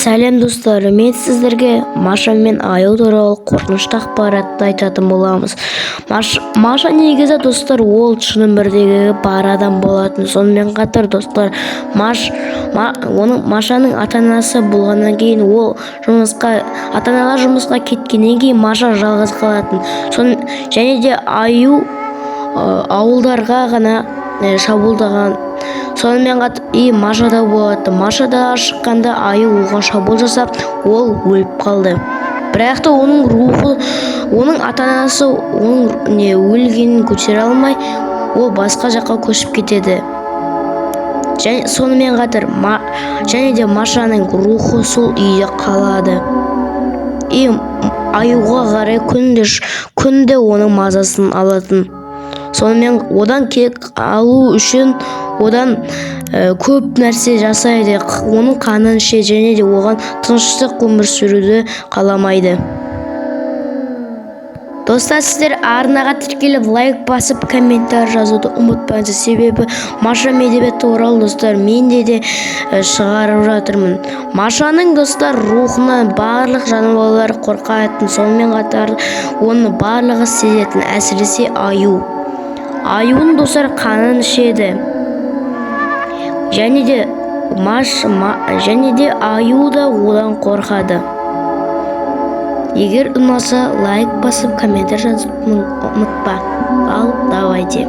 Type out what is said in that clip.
Сәлем достар, мен сіздерге Маша мен Аю туралы қорқынышты ақпаратты айтатын боламыз. Маша негізі достар, ол шын өмірдегі бар адам болатын. Сонымен қатар достар, Машаның ата-анасы болғаннан кейін ол ата-аналар жұмысқа кеткеннен кейін Маша жалғыз қалатын. Және де Аю ауылдарға ғана шабуылдаған. Сонымен қатар Маша да болады. Маша да шыққанда Аю оған шабуыл жасап, ол өліп қалды. Бірақ та оның рухы, оның ата-анасы оның өлгенін көтере алмай, ол басқа жаққа көшіп кетеді. Сонымен қатар және де Машаның рухы сол үйде қалады. Аюға қарай күнде оның мазасын алатын. Сонымен одан кек алу үшін одан көп нәрсе жасайды. Оның қанын ішеді және де оған тыныштық өмір сүруді қаламайды. Достар, сіздер арнаға тіркеліп лайк басып комментарий жазуды ұмытпаңыздар. Себебі Маша медебет туралы достар менде де шығарып жатырмын. Машаның достар рухынан барлық жануарлар қорқатын. Сонымен қатар оны барлығы сезетін, әсіресе Аю. Аюның достар қанын ішеді. Және де Аю да одан қорқады. Егер ұнаса лайк басып комментарий жазуды ұмытпа. Ал давайте.